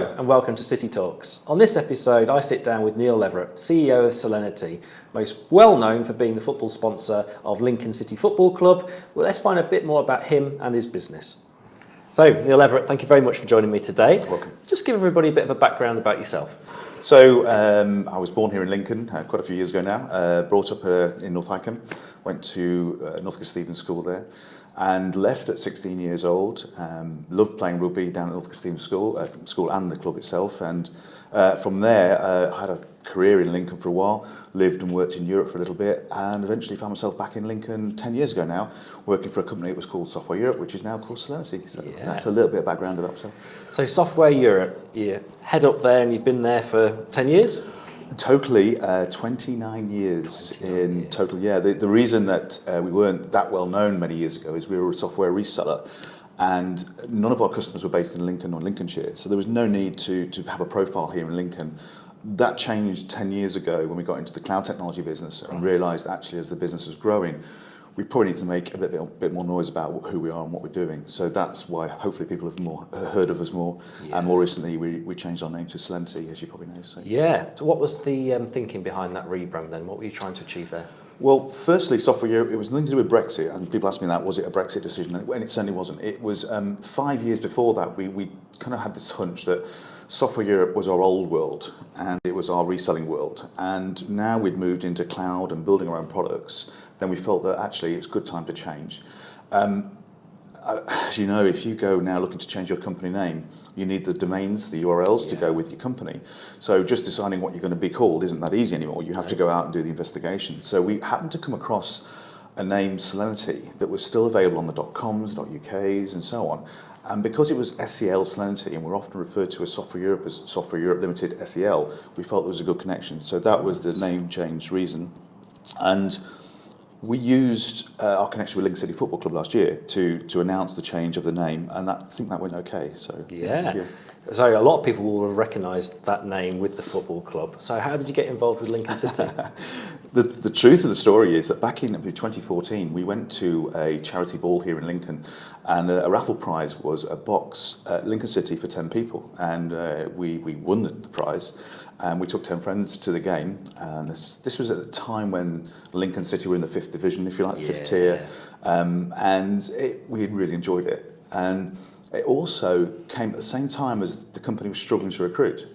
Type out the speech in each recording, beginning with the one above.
Hello and welcome to City Talks. On this episode, I sit down with Neil Leverett, CEO of Serenity, most well known for being the football sponsor of Lincoln City Football Club. Well, let's find a bit more about him and his business. So, Neil Leverett, thank you very much for joining me today. Welcome. Just give everybody a bit of a background about yourself. So, I was born here in Lincoln quite a few years ago now, brought up in North Wycombe, went to Northcote Stevens School there, and left at 16 years old. Loved playing rugby down at Northcote Stevens School and the club itself, and from there I had a career in Lincoln for a while, lived and worked in Europe for a little bit, and eventually found myself back in Lincoln 10 years ago now, working for a company that was called Software Europe, which is now called Serenity. So that's a little bit of background about myself. So Software Europe, you head up there and you've been there for 10 years? Totally, 29 years in total. Yeah, the reason that we weren't that well known many years ago is we were a software reseller, and none of our customers were based in Lincoln or Lincolnshire, so there was no need to have a profile here in Lincoln. That changed 10 years ago when we got into the cloud technology business and realised actually as the business was growing, we probably need to make a bit more noise about who we are and what we're doing. So that's why hopefully people have heard of us more. Yeah. And more recently we changed our name to Serenity, as you probably know. So. Yeah. So what was the thinking behind that rebrand then? What were you trying to achieve there? Well, firstly, Software Europe, it was nothing to do with Brexit, and people ask me that, was it a Brexit decision? And it certainly wasn't. It was 5 years before that, we kind of had this hunch that Software Europe was our old world, and it was our reselling world. And now we'd moved into cloud and building our own products, then we felt that actually it's a good time to change. As you know, if you go now looking to change your company name, you need the domains, the URLs to go with your company. So just deciding what you're going to be called isn't that easy anymore. You have to go out and do the investigation. So we happened to come across a name, Serenity, that was still available on the .coms, .uk's and so on. And because it was SEL Serenity, and we're often referred to as Software Europe Limited SEL, we felt there was a good connection. So that was the name change reason. And we used our connection with Lincoln City Football Club last year to announce the change of the name, and I think that went okay. So yeah. So a lot of people will have recognised that name with the football club. So how did you get involved with Lincoln City? The truth of the story is that back in 2014, we went to a charity ball here in Lincoln, and a raffle prize was a box at Lincoln City for 10 people, and we won the prize, and we took 10 friends to the game. And this was at the time when Lincoln City were in the 5th division, if you like, the 5th tier, and we really enjoyed it. And it also came at the same time as the company was struggling to recruit.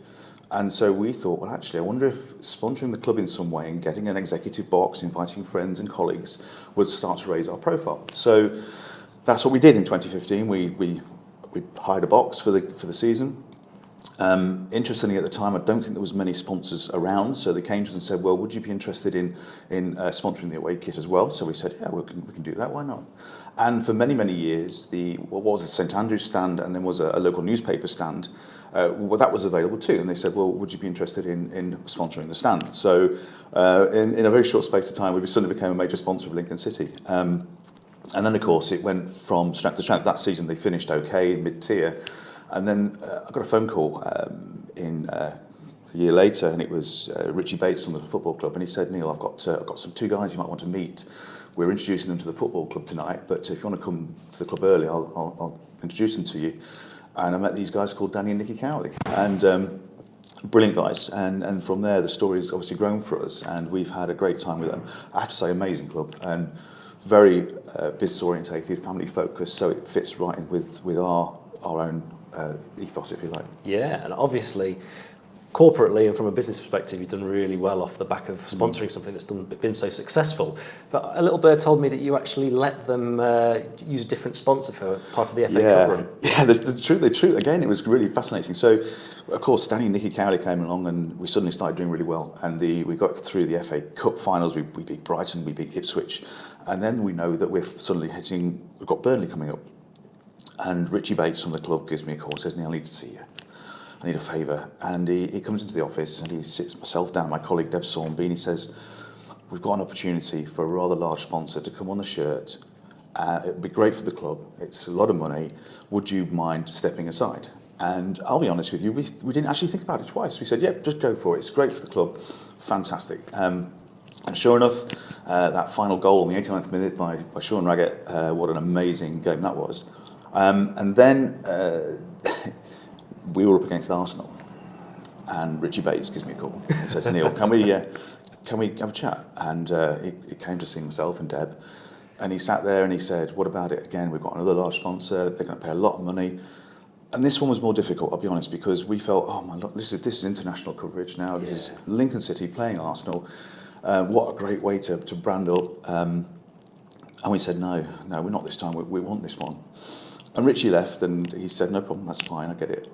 And so we thought, well, actually, I wonder if sponsoring the club in some way and getting an executive box, inviting friends and colleagues would start to raise our profile. So that's what we did in 2015. We hired a box for the season. Interestingly, at the time, I don't think there was many sponsors around, so they came to us and said, well, would you be interested in sponsoring the away kit as well? So we said, yeah, we can do that, why not? And for many, many years, what was a St Andrew's stand and then was a local newspaper stand, well, that was available too. And they said, well, would you be interested in sponsoring the stand? So in a very short space of time, we suddenly became a major sponsor of Lincoln City. And then, of course, it went from strength to strength. That season, they finished okay, mid-tier. And then I got a phone call a year later, and it was Richie Bates from the football club, and he said, Neil, I've got two guys you might want to meet. We're introducing them to the football club tonight, but if you want to come to the club early, I'll introduce them to you. And I met these guys called Danny and Nicky Cowley, and brilliant guys. And from there, the story's obviously grown for us, and we've had a great time with them. I have to say, amazing club, and very business orientated, family focused, so it fits right in with our own ethos, if you like. Yeah, and obviously, corporately and from a business perspective, you've done really well off the back of sponsoring something that's been so successful. But a little bird told me that you actually let them use a different sponsor for part of the FA Cup run. Yeah, the truth, again, it was really fascinating. So, of course, Danny and Nicky Cowley came along, and we suddenly started doing really well. And we got through the FA Cup finals. We beat Brighton, we beat Ipswich, and then we know that we've got Burnley coming up. And Richie Bates from the club gives me a call, says, Neil, I need to see you. I need a favour. And he comes into the office and he sits myself down, my colleague Deb Sornby, and he says, we've got an opportunity for a rather large sponsor to come on the shirt. It'd be great for the club. It's a lot of money. Would you mind stepping aside? And I'll be honest with you, we didn't actually think about it twice. We said, yeah, just go for it. It's great for the club. Fantastic. And sure enough, that final goal in the 89th minute by Sean Raggett, what an amazing game that was. And then we were up against Arsenal, and Richie Bates gives me a call. He says, Neil, can we have a chat? And he came to see myself and Deb, and he sat there and he said, what about it again? We've got another large sponsor. They're going to pay a lot of money. And this one was more difficult, I'll be honest, because we felt, oh my God, this is international coverage now. This is Lincoln City playing Arsenal. What a great way to brand up. And we said, no, we're not this time. We want this one. And Richie left, and he said, no problem, that's fine, I get it.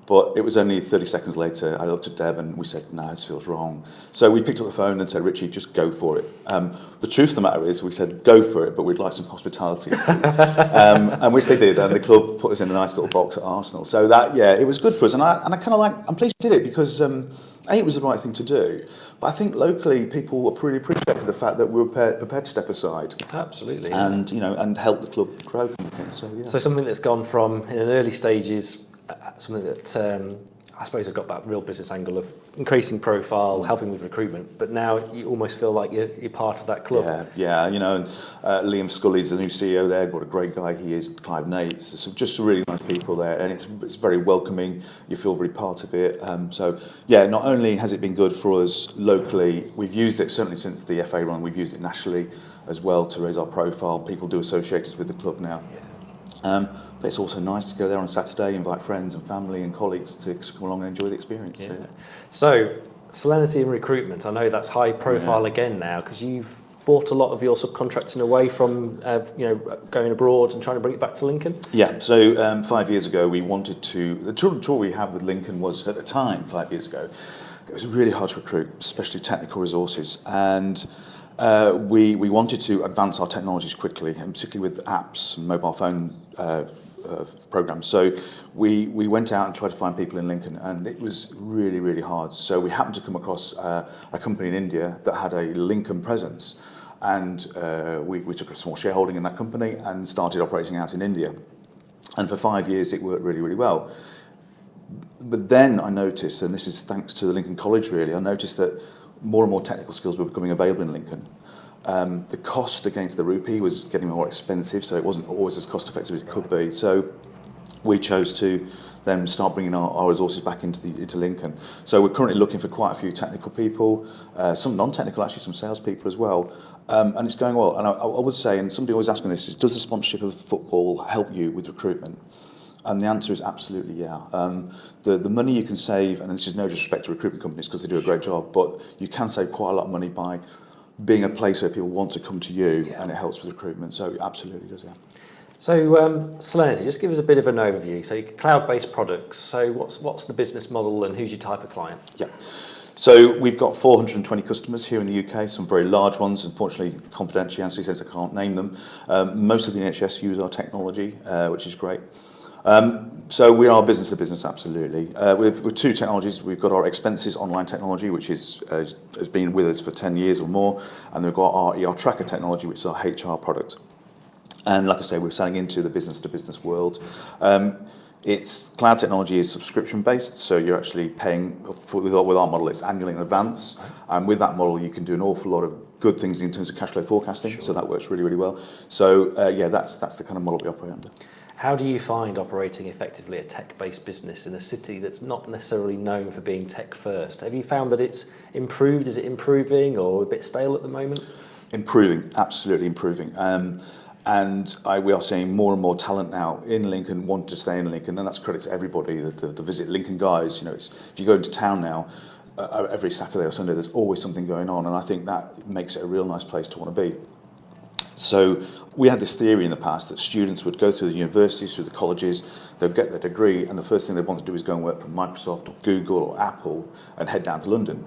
But it was only 30 seconds later, I looked at Deb and we said, no, this feels wrong. So we picked up the phone and said, Richie, just go for it. The truth of the matter is, we said, go for it, but we'd like some hospitality. And which they did, and the club put us in a nice little box at Arsenal. So that, it was good for us. And I kind of I'm pleased we did it because, it was the right thing to do. But I think locally, people really appreciated the fact that we were prepared to step aside. Absolutely. And, and help the club grow, kind of thing. So, yeah. So something that's gone from, in an early stages, something that I suppose have got that real business angle of increasing profile, helping with recruitment, but now you almost feel like you're part of that club. Yeah, and Liam Scully's the new CEO there. What a great guy he is. Clive Nates, just really nice people there, and it's very welcoming. You feel very part of it. Not only has it been good for us locally, we've used it certainly since the FA run. We've used it nationally as well to raise our profile. People do associate us with the club now. But it's also nice to go there on Saturday, invite friends and family and colleagues to come along and enjoy the experience. Yeah. So, Solinity and recruitment, I know that's high profile again now, because you've brought a lot of your subcontracting away from going abroad and trying to bring it back to Lincoln. Yeah, so 5 years ago we wanted to, the trouble we had with Lincoln was, at the time, 5 years ago, it was really hard to recruit, especially technical resources, and we wanted to advance our technologies quickly, and particularly with apps, mobile phone programs. So we went out and tried to find people in Lincoln, and it was really, really hard. So we happened to come across a company in India that had a Lincoln presence, and we took a small shareholding in that company and started operating out in India. And for 5 years it worked really, really well. But then I noticed, and this is thanks to the Lincoln College really, I noticed that more and more technical skills were becoming available in Lincoln. The cost against the rupee was getting more expensive, so it wasn't always as cost effective as it could be. So we chose to then start bringing our resources back into Lincoln. So we're currently looking for quite a few technical people, some non-technical, actually some salespeople as well, and it's going well. And I would say, and somebody always asks me this, is does the sponsorship of football help you with recruitment? And the answer is absolutely yeah. The money you can save, and this is no disrespect to recruitment companies because they do a great job, but you can save quite a lot of money by being a place where people want to come to you, and it helps with recruitment. So it absolutely does, yeah. So Solinity, just give us a bit of an overview. So cloud-based products. So what's the business model and who's your type of client? Yeah. So we've got 420 customers here in the UK, some very large ones. Unfortunately, confidentiality says I can't name them. Most of the NHS use our technology, which is great. So we are business to business, absolutely. With two technologies, we've got our expenses online technology, which has been with us for 10 years or more, and we've got our ER tracker technology, which is our HR product. And like I say, we're selling into the business to business world. It's cloud technology is subscription based, so you're actually paying with our model. It's annually in advance, and with that model, you can do an awful lot of good things in terms of cash flow forecasting. Sure. So that works really, really well. So that's the kind of model we operate under. How do you find operating effectively a tech-based business in a city that's not necessarily known for being tech first? Have you found that it's improved? Is it improving or a bit stale at the moment? Improving, absolutely improving. We are seeing more and more talent now in Lincoln want to stay in Lincoln, and that's credit to everybody. The Visit Lincoln guys, if you go into town now, every Saturday or Sunday, there's always something going on, and I think that makes it a real nice place to want to be. So we had this theory in the past that students would go through the universities, through the colleges, they'd get their degree, and the first thing they want to do is go and work for Microsoft or Google or Apple and head down to London.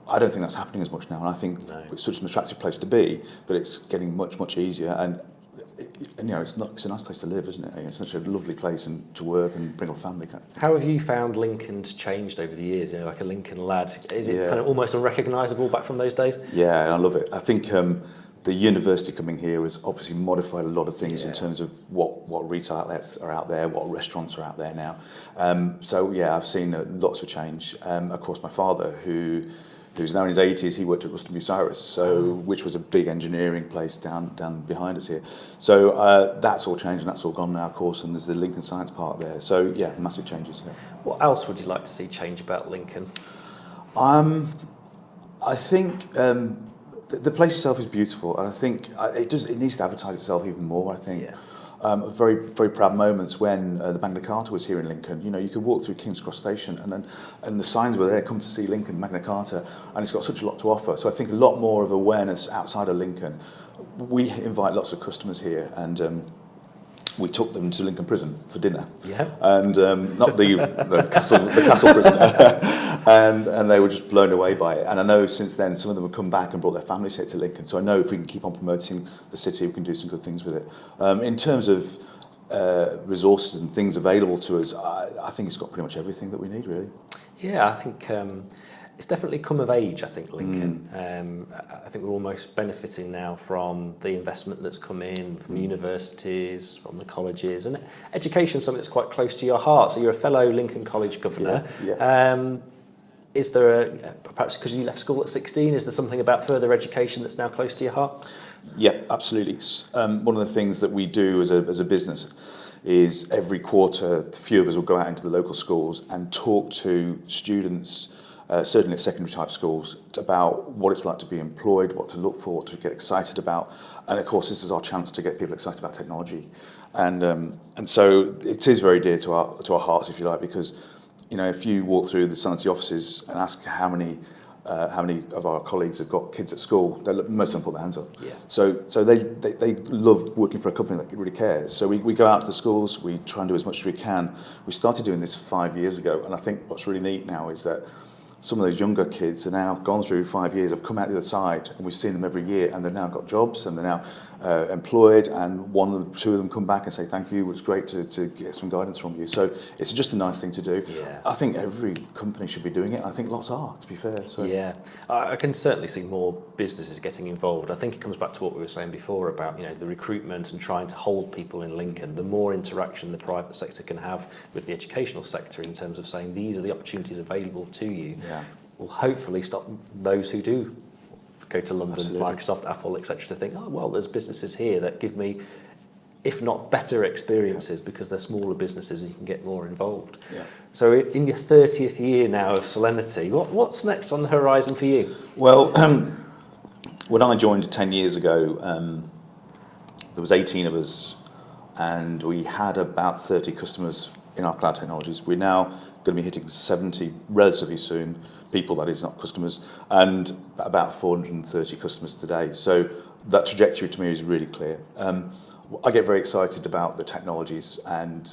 I don't think that's happening as much now, and I think it's such an attractive place to be that it's getting much, much easier. And it's a nice place to live, isn't it? It's such a lovely place and to work and bring up a family kind of thing. How have you found Lincoln's changed over the years? Like a Lincoln lad, is it kind of almost unrecognisable back from those days? Yeah, I love it. I think the university coming here has obviously modified a lot of things in terms of what retail outlets are out there, what restaurants are out there now. I've seen lots of change. Of course, my father, who who's now in his 80s, he worked at Ruston Bucyrus, which was a big engineering place down behind us here. So that's all changed, and that's all gone now, of course, and there's the Lincoln Science Park there. So yeah, massive changes. Yeah. What else would you like to see change about Lincoln? I think the place itself is beautiful, and I think it needs to advertise itself even more. I think. Yeah. Very, very proud moments when the Magna Carta was here in Lincoln. You know, you could walk through King's Cross Station and the signs were there, come to see Lincoln, Magna Carta, and it's got such a lot to offer. So I think a lot more of awareness outside of Lincoln. We invite lots of customers here, and we took them to Lincoln Prison for dinner. Yeah. And not the castle prison. and they were just blown away by it. And I know since then some of them have come back and brought their families here to Lincoln. So I know if we can keep on promoting the city, we can do some good things with it. In terms of resources and things available to us, I think it's got pretty much everything that we need, really. Yeah, I think it's definitely come of age, I think, Lincoln. I think we're almost benefiting now from the investment that's come in from universities, from the colleges, and education is something that's quite close to your heart. So you're a fellow Lincoln College governor. Yeah. Is there perhaps because you left school at 16, is there something about further education that's now close to your heart? Yeah, absolutely. One of the things that we do as a business is every quarter, a few of us will go out into the local schools and talk to students, certainly at secondary type schools, about what it's like to be employed, what to look for, what to get excited about. And of course, this is our chance to get people excited about technology. And so it is very dear to our hearts, if you like, because you know, if you walk through the Sanity offices and ask how many of our colleagues have got kids at school, most of them put their hands up. Yeah. So they love working for a company that really cares. So we go out to the schools, we try and do as much as we can. We started doing this 5 years ago, and I think what's really neat now is that some of those younger kids are now gone through 5 years, have come out the other side, and we've seen them every year, and they've now got jobs, and they're now employed, and two of them come back and say thank you, it was great to get some guidance from you. So it's just a nice thing to do. Yeah. I think every company should be doing it. I think lots are, to be fair. So. Yeah, I can certainly see more businesses getting involved. I think it comes back to what we were saying before about, you know, the recruitment and trying to hold people in Lincoln. The more interaction the private sector can have with the educational sector in terms of saying these are the opportunities available to you, will hopefully stop those who do go to London, Absolutely. Microsoft, Apple, etc. to think, oh, well, there's businesses here that give me, if not better experiences, because they're smaller businesses and you can get more involved. Yeah. So in your 30th year now of Solenerty, what's next on the horizon for you? Well, when I joined 10 years ago, there was 18 of us, and we had about 30 customers in our cloud technologies. We're now going to be hitting 70 relatively soon, people, that is, not customers, and about 430 customers today. So that trajectory to me is really clear. I get very excited about the technologies, and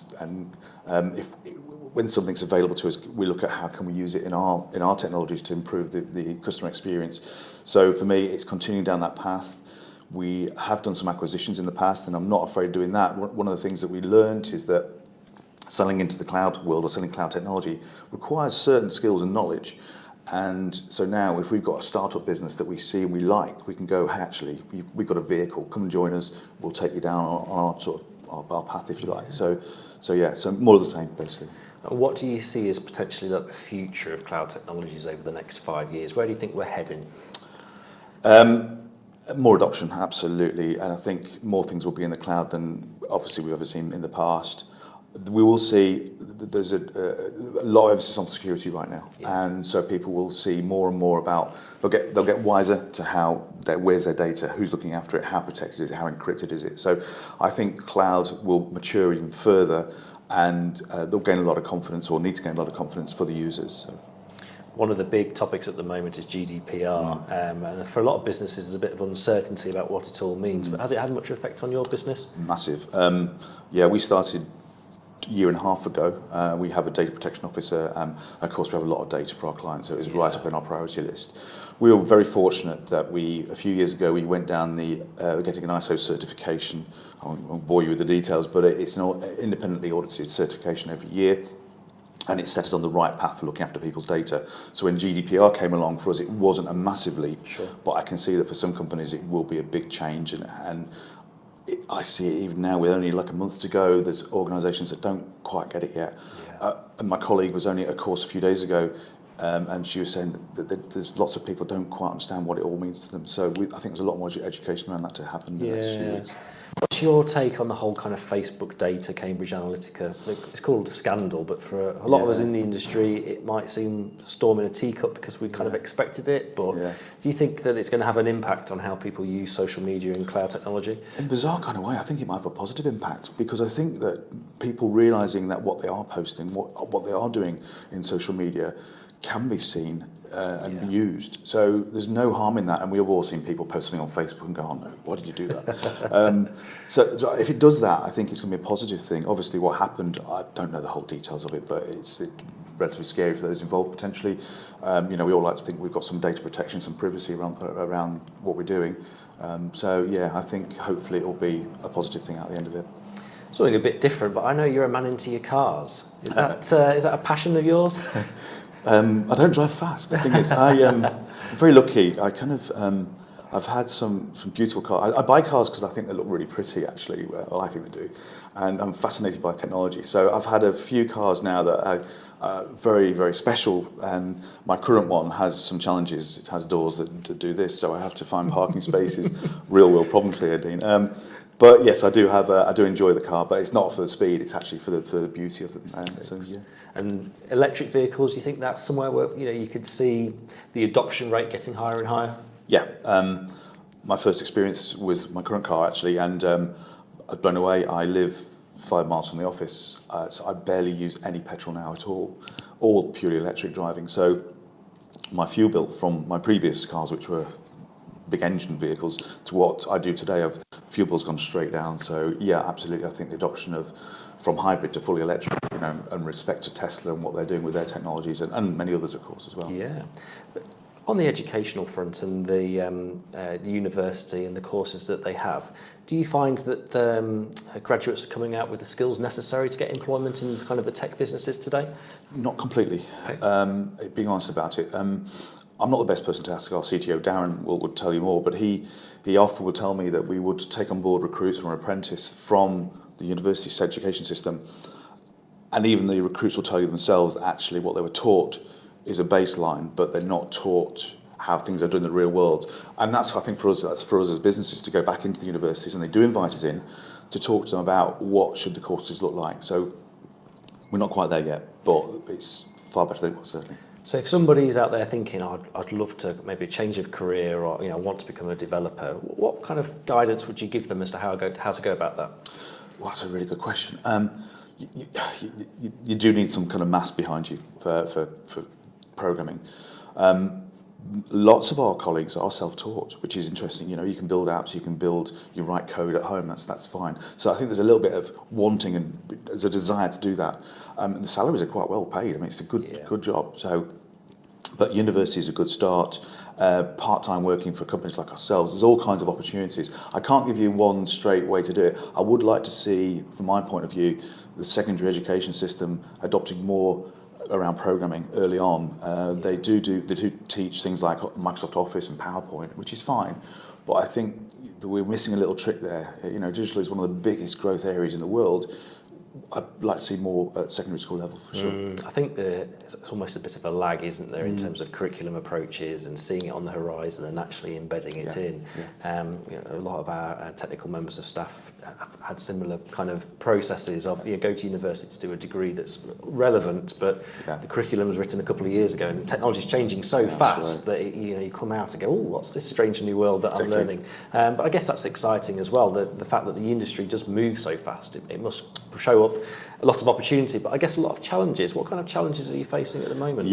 when something's available to us, we look at how can we use it in our technologies to improve the customer experience. So for me, it's continuing down that path. We have done some acquisitions in the past, and I'm not afraid of doing that. One of the things that we learned is that selling into the cloud world or selling cloud technology requires certain skills and knowledge. And so now, if we've got a startup business that we see and we like, we can go, hey, actually, we've got a vehicle, come and join us, we'll take you down on our sort of our path, if you like. So more of the same, basically. And what do you see as potentially like the future of cloud technologies over the next 5 years? Where do you think we're heading? More adoption, absolutely. And I think more things will be in the cloud than obviously we've ever seen in the past. We will see there's a lot of emphasis on security right now, and so people will see more and more about they'll get wiser to where's their data, who's looking after it, how protected is it, how encrypted is it. So I think cloud will mature even further, and they'll gain a lot of confidence, or need to gain a lot of confidence for the users. So. One of the big topics at the moment is GDPR, and for a lot of businesses there's a bit of uncertainty about what it all means, but has it had much effect on your business? Massive. We started a year and a half ago. We have a data protection officer. Of course, we have a lot of data for our clients, so it was right up in our priority list. We were very fortunate that a few years ago, we went down getting an ISO certification. I won't bore you with the details, but it's an independently audited certification every year. And it set us on the right path for looking after people's data. So when GDPR came along for us, it wasn't a massive leap, but I can see that for some companies it will be a big change. And I see it even now with only like a month to go. There's organisations that don't quite get it yet. And my colleague was only at a course a few days ago. And she was saying that there's lots of people don't quite understand what it all means to them. So I think there's a lot more education around that to happen in the next few weeks. What's your take on the whole kind of Facebook data, Cambridge Analytica? It's called a scandal, but for a lot of us in the industry, it might seem storm in a teacup because we kind of expected it. But do you think that it's going to have an impact on how people use social media and cloud technology? In a bizarre kind of way, I think it might have a positive impact, because I think that people realising that what they are posting, what they are doing in social media can be seen and be used. So there's no harm in that, and we've all seen people post something on Facebook and go, oh no, why did you do that? So if it does that, I think it's going to be a positive thing. Obviously what happened, I don't know the whole details of it, but it's relatively scary for those involved potentially. We all like to think we've got some data protection, some privacy around what we're doing. I think hopefully it will be a positive thing at the end of it. Something a bit different, but I know you're a man into your cars. Is that a passion of yours? I don't drive fast. The thing is, I'm very lucky. I've had some beautiful cars. I buy cars because I think they look really pretty, actually. Well, I think they do. And I'm fascinated by technology. So I've had a few cars now that are very, very special. And my current one has some challenges. It has doors that do this, so I have to find parking spaces. Real world problems here, Dean. But yes, I do enjoy the car, but it's not for the speed. It's actually for the beauty of it. And electric vehicles, do you think that's somewhere where you could see the adoption rate getting higher and higher? Yeah, my first experience was my current car actually, and I was blown away. I live 5 miles from the office, so I barely use any petrol now at all purely electric driving. So my fuel bill from my previous cars, which were big engine vehicles, to what I do today, fuel bill's gone straight down. So yeah, absolutely, I think the adoption from hybrid to fully electric, and respect to Tesla and what they're doing with their technologies, and many others, of course, as well. Yeah. But on the educational front and the university and the courses that they have, do you find that graduates are coming out with the skills necessary to get employment in kind of the tech businesses today? Not completely. Okay. Being honest about it, I'm not the best person to ask. Our CTO, Darren, would tell you more, but he often would tell me that we would take on board recruits or an apprentice from the university's education system, and even the recruits will tell you themselves that actually what they were taught is a baseline, but they're not taught how things are done in the real world. And that's, I think, for us as businesses to go back into the universities, and they do invite us in to talk to them about what should the courses look like. So we're not quite there yet, but it's far better than it was, certainly. So if somebody's out there thinking, I'd love to maybe a change of career, or want to become a developer, what kind of guidance would you give them as to how to go about that? Well, that's a really good question. You do need some kind of mass behind you for programming. Lots of our colleagues are self-taught, which is interesting. You can build apps, you write code at home. That's fine. So I think there's a little bit of wanting and there's a desire to do that. The salaries are quite well paid. I mean, it's a good job. So, but university is a good start. Part-time working for companies like ourselves, there's all kinds of opportunities. I can't give you one straight way to do it. I would like to see, from my point of view, the secondary education system adopting more around programming early on. They do teach things like Microsoft Office and PowerPoint, which is fine, but I think that we're missing a little trick there. Digital is one of the biggest growth areas in the world. I'd like to see more at secondary school level, for sure. I think it's almost a bit of a lag, isn't there, in terms of curriculum approaches and seeing it on the horizon and actually embedding it in. A lot of our technical members of staff have had similar kind of processes of go to university to do a degree that's relevant, but the curriculum was written a couple of years ago, and technology is changing so fast that you come out and go, oh, what's this strange new world that I'm learning? But I guess that's exciting as well. The fact that the industry does move so fast, it must show up a lot of opportunity, but I guess a lot of challenges. What kind of challenges are you facing at the moment?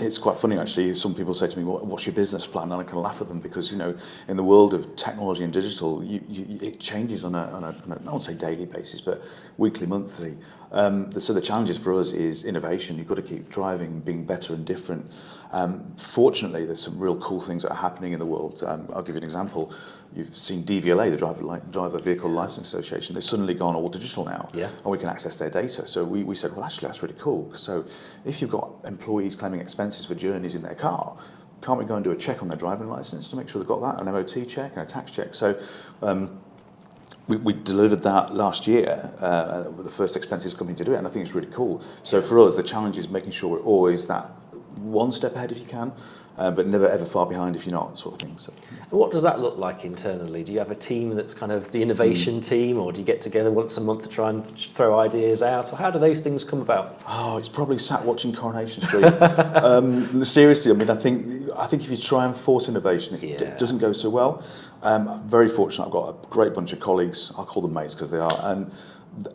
It's quite funny actually. Some people say to me, what's your business plan? And I kind of laugh at them because in the world of technology and digital, it changes on a I won't say daily basis, but weekly, monthly. So the challenges for us is innovation. You've got to keep driving, being better and different. Fortunately, there's some real cool things that are happening in the world. I'll give you an example. You've seen DVLA, the Driver Vehicle Licence Association. They've suddenly gone all digital now, and we can access their data. So we said, well, actually, that's really cool. So if you've got employees claiming expenses for journeys in their car, can't we go and do a check on their driving licence to make sure they've got that, an MOT check and a tax check? So we delivered that last year with the first expenses company to do it, and I think it's really cool. So for us, the challenge is making sure we're always that one step ahead if you can, but never ever far behind if you're not, sort of thing. So. And what does that look like internally? Do you have a team that's kind of the innovation team, or do you get together once a month to try and throw ideas out, or how do those things come about? Oh, it's probably sat watching Coronation Street. Seriously, I mean, I think if you try and force innovation, it doesn't go so well. I'm very fortunate. I've got a great bunch of colleagues. I'll call them mates because they are, and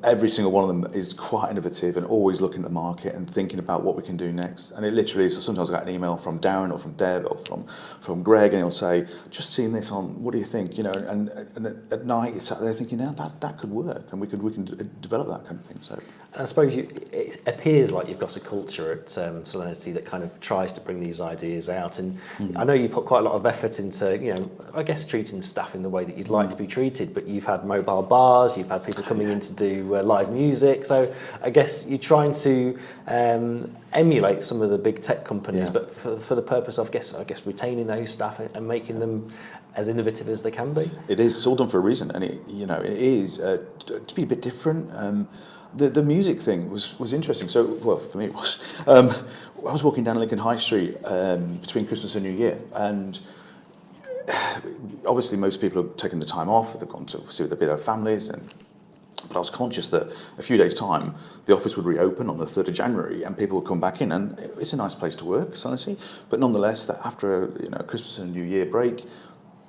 every single one of them is quite innovative and always looking at the market and thinking about what we can do next. And it literally is, so sometimes I get an email from Darren or from Deb or from Greg, and he'll say, just seen this on, what do you think? You know, and at night you're sat there thinking, now that could work, and we can develop that kind of thing. So. And I suppose it appears like you've got a culture at Solinity that kind of tries to bring these ideas out. And I know you put quite a lot of effort into, you know, I guess treating staff in the way that you'd like to be treated, but you've had mobile bars, you've had people coming in to do live music. So I guess you're trying to emulate some of the big tech companies, but for the purpose of, I guess retaining those staff and making them as innovative as they can be. It is. It's all done for a reason, and it is to be a bit different. The music thing was interesting. So, well, for me it was. I was walking down Lincoln High Street between Christmas and New Year, and obviously most people have taken the time off. They've gone to see their families, but I was conscious that a few days' time the office would reopen on the 3rd of January, and people would come back in, and it's a nice place to work, Solinity. But nonetheless, that after a Christmas and New Year break,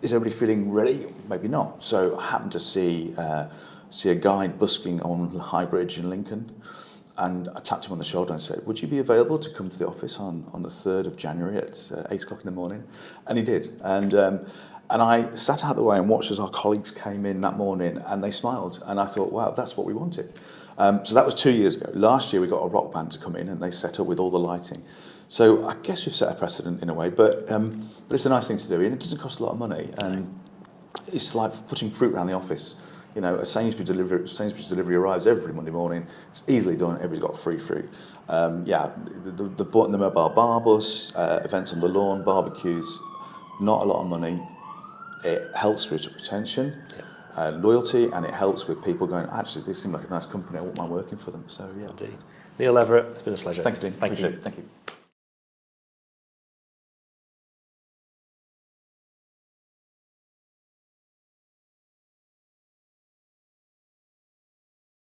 is everybody feeling ready? Maybe not. So I happened to see a guide busking on High Bridge in Lincoln, and I tapped him on the shoulder and said, would you be available to come to the office on the 3rd of January at 8 o'clock in the morning? And he did. And I sat out the way and watched as our colleagues came in that morning, and they smiled, and I thought, wow, that's what we wanted. So that was 2 years ago. Last year we got a rock band to come in, and they set up with all the lighting. So I guess we've set a precedent in a way, but it's a nice thing to do, and it doesn't cost a lot of money. And it's like putting fruit around the office. You know, a Sainsbury's delivery arrives every Monday morning. It's easily done. Everybody's got free fruit. The mobile bar bus, events on the lawn, barbecues, not a lot of money. It helps with retention, loyalty, and it helps with people going, actually, they seem like a nice company. I wouldn't mind working for them. So, yeah. Indeed. Neil Everett, it's been a pleasure. Thank you, Dean. Thank you. Thank you.